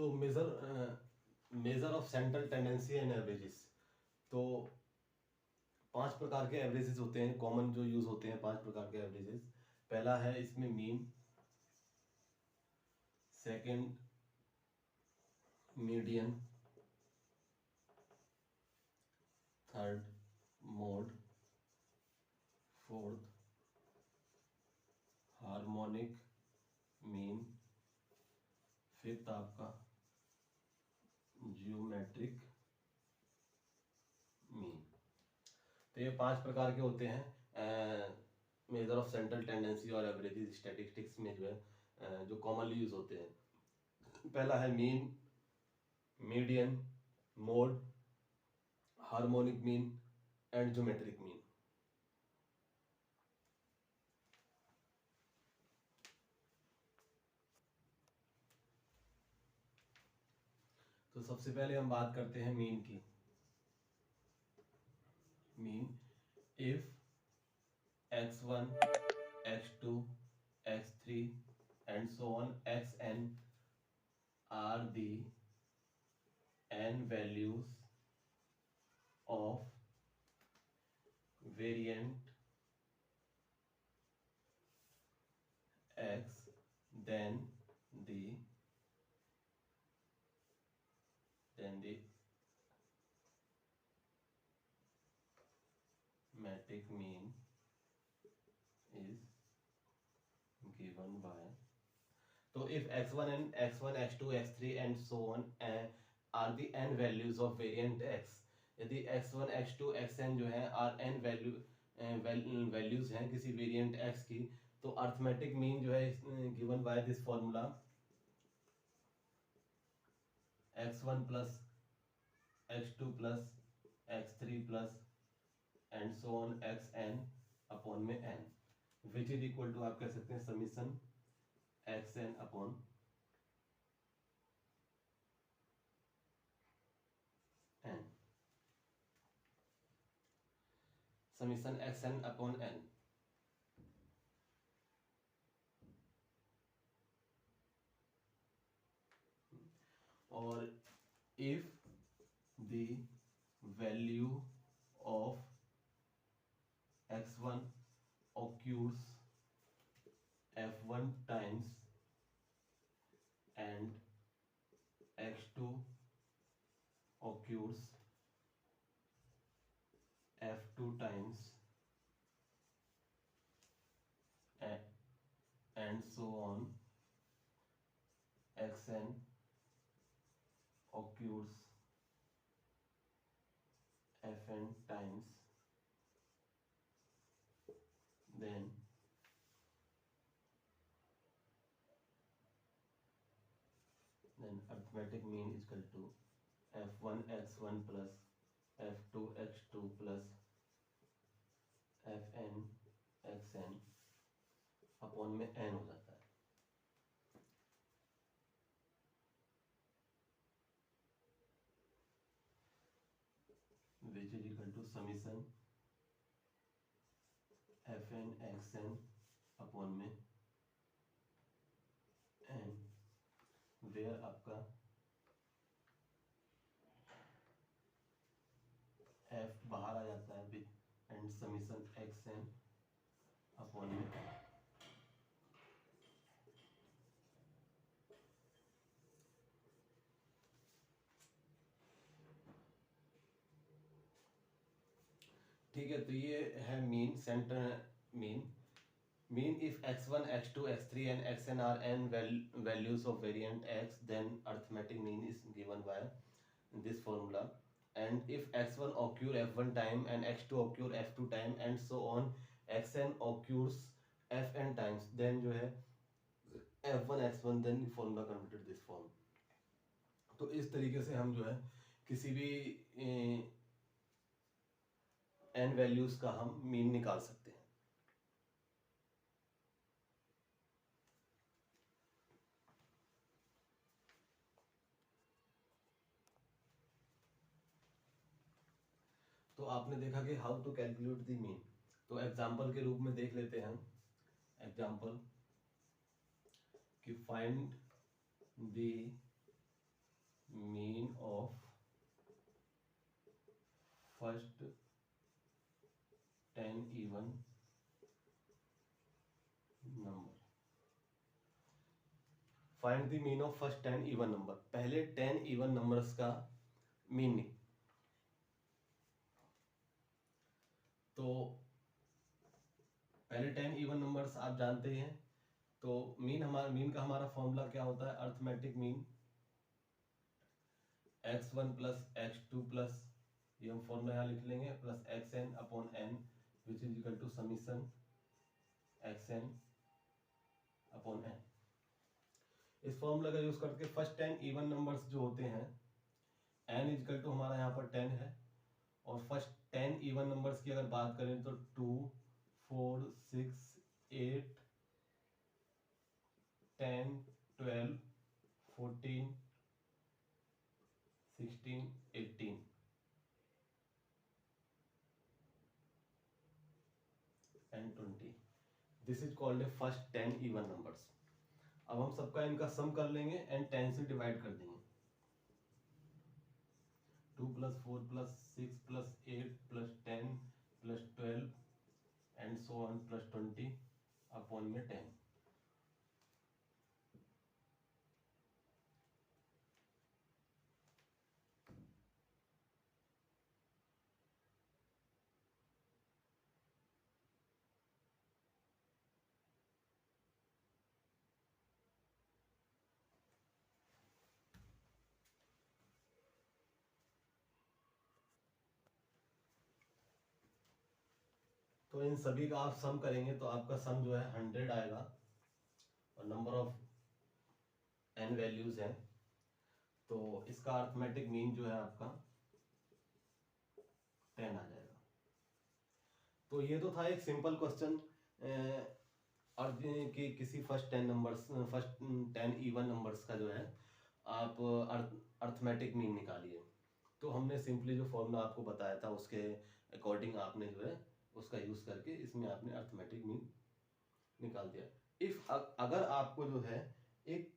तो measure of central tendency and averages. तो 5 प्रकार के एवरेजेस होते हैं, कॉमन जो यूज होते हैं 5 प्रकार के एवरेजेस। पहला है इसमें mean, second median, third mode, fourth harmonic mean, fifth आपका जियोमेट्रिक मीन। तो ये 5 प्रकार के होते हैं मेजर ऑफ सेंट्रल टेंडेंसी और एवरेजेस स्टैटिस्टिक्स में जो है जो कॉमनली यूज होते हैं। पहला है mean, median, mode, harmonic mean and geometric mean. तो सबसे पहले हम बात करते हैं मीन की। Mean, if x1, x2, x3 and so on xn are the n values of variant x, then the matic mean is given by। तो if x1 and x1 x2 x3 and so on are the n values of variant x, यदि x1 x2 xn जो है are n values हैं किसी variant x की, तो arithmetic mean जो है given by this formula x1 plus x2 plus x3 plus and so on xn upon में n, which is equal to आप कह सकते हैं summation xn upon n, summation xn upon n। और if the value of x1 occurs f1 times and x2 occurs f2 times and so on xn occurs fn times, then arithmetic mean is equal to f1 x1 plus f2 x2 plus fn xn upon में n हो जाता है। which is equal to summation fn xn upon में n, where आपका f बाहर आ जाता है and summation xn upon में ठीक है। तो ये है mean, centre mean. Mean if x1 x2 x3 and xn are n values of variant x, then arithmetic mean is given by this formula। and if x1 occur f1 time and x2 occur f2 time and so on xn occurs fn times, then जो है f1 x1 then formula converted this form। तो इस तरीके से हम जो है किसी भी n वैल्यूज का हम मीन निकाल सकते हैं। तो आपने देखा कि how to calculate the mean. तो एग्जांपल के रूप में देख लेते हैं हम। एग्जांपल कि find the mean of first 10 even number. Find the mean of first 10 even number. पहले 10 इवन नंबर्स का मीन। तो पहले 10 इवन नंबर्स आप जानते हैं। तो मीन का हमारा फॉर्मूला क्या होता है? Arithmetic mean x1 plus x2 plus, ये हम फॉर्मूला यहाँ लिख लेंगे, plus xn upon n which is equal to summation xn upon n। इस फॉर्मूला का यूज करके फर्स्ट 10 इवन नंबर्स जो होते हैं, n इक्वल टू हमारा यहाँ पर 10 है, और फर्स्ट 10 इवन नंबर्स की अगर बात करें तो 2 4 6 8 10 12 14 16 18 and 20। This is called a first 10 even numbers. अब हम सबका इनका सम कर लेंगे एंड 10 से डिवाइड कर देंगे। 2 plus 4 plus 6 plus 8 plus 10 plus 12 and so on plus 20 upon में 10। तो इन सभी का आप सम करेंगे तो आपका सम जो है 100 आएगा, और नंबर ऑफ n वैल्यूज हैं, तो इसका अर्थमेटिक मीन जो है आपका 10 आ जाएगा। तो ये तो था एक सिंपल क्वेश्चन, और कि किसी फर्स्ट 10 इवन नंबर्स का जो है आप अर्थमेटिक मीन निकालिए। तो हमने सिंपली जो फॉर्मूला आपको बताया था उसके अकॉर्डिंग आपने जो है उसका यूज करके इसमें आपने अर्थमेटिक मीन निकाल दिया। इफ अगर आपको जो है एक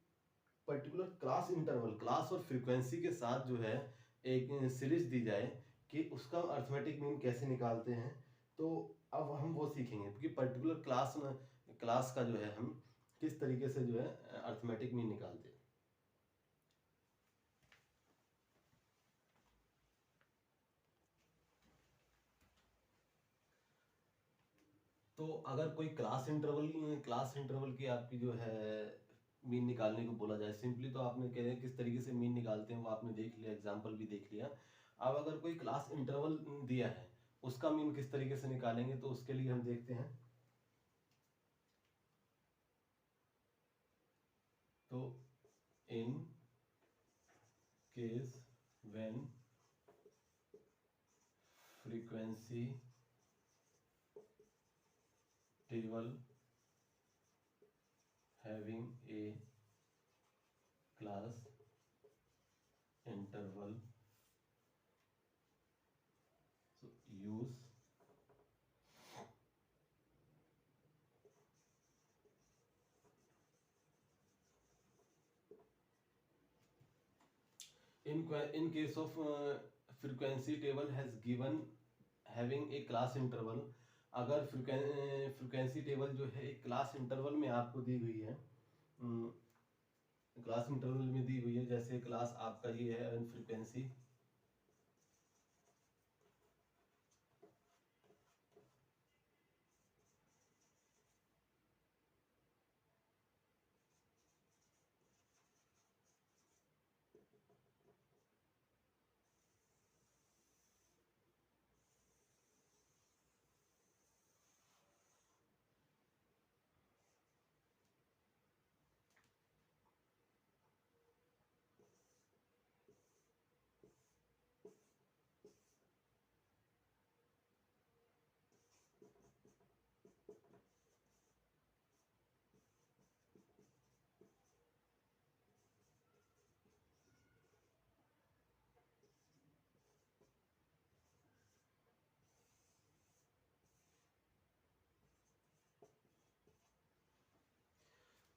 पर्टिकुलर क्लास इंटरवल, क्लास और फ्रीक्वेंसी के साथ जो है एक सीरीज दी जाए कि उसका अर्थमेटिक मीन कैसे निकालते हैं, तो अब हम वो सीखेंगे कि पर्टिकुलर क्लास का जो है हम किस तरीके से जो है अर्थमेटिक मीन निकालते हैं। तो अगर कोई क्लास इंटरवल की आपकी जो है मीन निकालने को बोला जाए, सिंपली तो आपने कह रहे किस तरीके से मीन निकालते हैं वो आपने देख लिया, एग्जांपल भी देख लिया। अब अगर कोई क्लास इंटरवल दिया है उसका मीन किस तरीके से निकालेंगे, तो उसके लिए हम देखते हैं। तो in case when frequency table having a class interval, so use in case of frequency table has given having a class interval। अगर फ्रीक्वेंसी टेबल जो है एक क्लास इंटरवल में आपको दी हुई है, क्लास इंटरवल में दी हुई है, जैसे क्लास आपका ये है फ्रीक्वेंसी,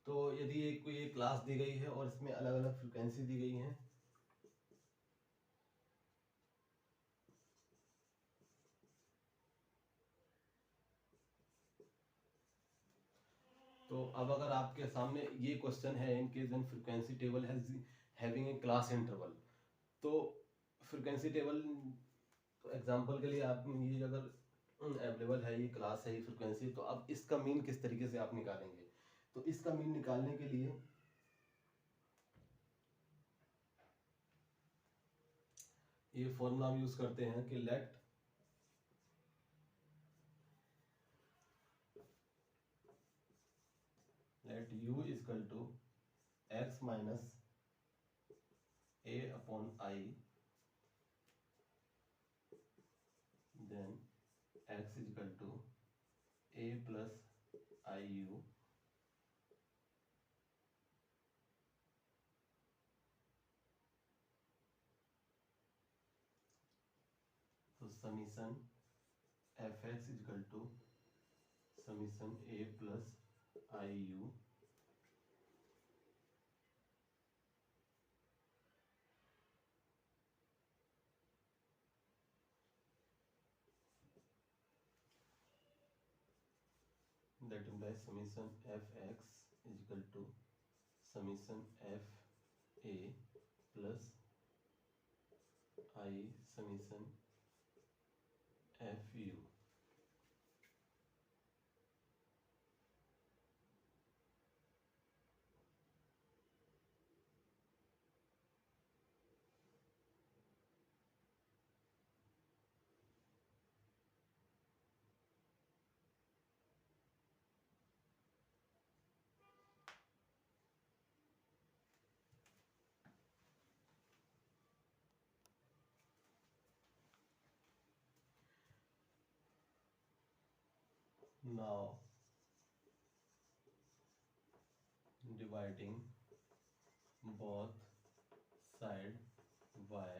तो यदि एक कोई एक क्लास दी गई है और इसमें अलग अलग फ्रीक्वेंसी दी गई है, तो अब अगर आपके सामने ये क्वेश्चन है, in case when frequency table has having a class interval, तो फ्रीक्वेंसी टेबल एग्जांपल के लिए आप ये अगर अवेलेबल है, ये क्लास है, ये फ्रीक्वेंसी, तो अब इसका मीन किस तरीके से आप निकालेंगे? तो इसका मीन निकालने के लिए ये फॉर्मूला हम यूज करते हैं कि let u is equal to x minus a upon i, then x is equal to a plus i u तो summation F X is equal to summation a plus i u that implies summation fx is equal to summation f a plus I summation f u. Now dividing both side y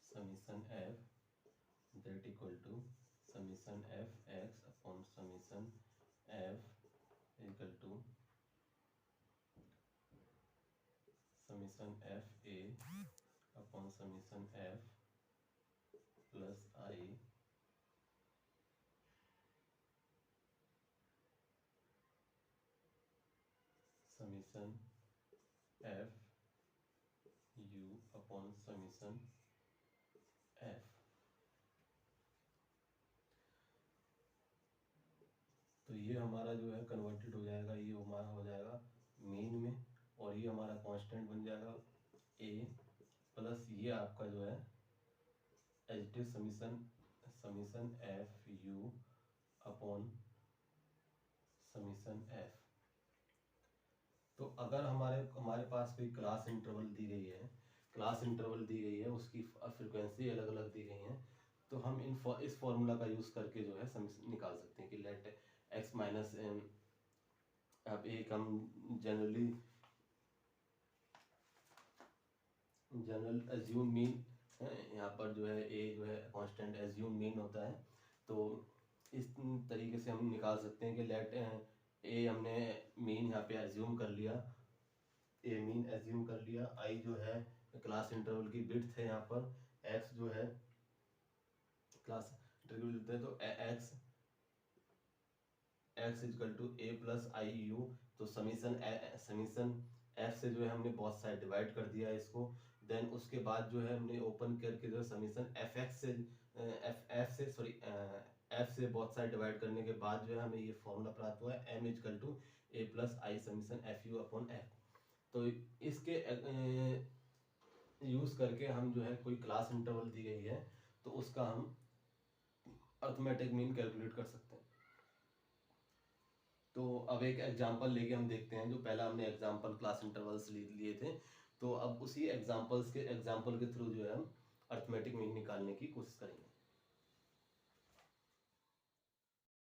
summation f, that equal to summation f x upon summation f equal to summation f a upon summation f plus I summation f u upon summation f. तो ये हमारा जो है converted हो जाएगा, ये हमारा हो जाएगा मीन में, और ये हमारा कांस्टेंट बन जाएगा a प्लस ये आपका जो है additive summation summation F U upon summation F. तो अगर हमारे पास कोई क्लास इंटरवल दी गई है, उसकी फ्रीक्वेंसी अलग अलग दी गई है, तो हम इस फॉर्मूला का यूज करके जो है समीशन निकाल सकते हैं कि लेट एक्स माइनस एन। अब एक हम जनरल एज्यूम मीन, यहाँ पर जो है ए जो है कांस्टेंट एज्यूम मीन होता है, तो इस तरीके से हम निकाल सकते हैं कि लेट ए हमने मीन यहाँ पे एज्यूम कर लिया, ए मीन एज्यूम कर लिया, आई जो है क्लास इंटरवल की विड्थ है, यहाँ पर एक्स जो है क्लास इंटरवल विड्थ है, तो X equal to A plus I U. तो समीशन एफ से जो है हमने बहुत साइड डिवाइड कर दिया है इसको, देन उसके बाद जो है हमने ओपन करके जो समीशन एफ एक्स से एफ से बहुत साइड डिवाइड करने के बाद जो है हमें ये फॉर्मूला प्राप्त हुआ है M equal to A plus I summation F U upon F. तो इसके यूज करके हम जो है कोई क्लास इंटरवल दी गई है तो उसका हम अर्थमेटिक मीन कैलकुलेट कर सकते हैं। तो अब एक एग्जांपल लेके हम देखते हैं, जो पहला हमने एग्जांपल क्लास इंटरवल्स लिए थे, तो अब उसी एग्जांपल के थ्रू जो है हम अर्थमेटिक मीन निकालने की कोशिश करेंगे।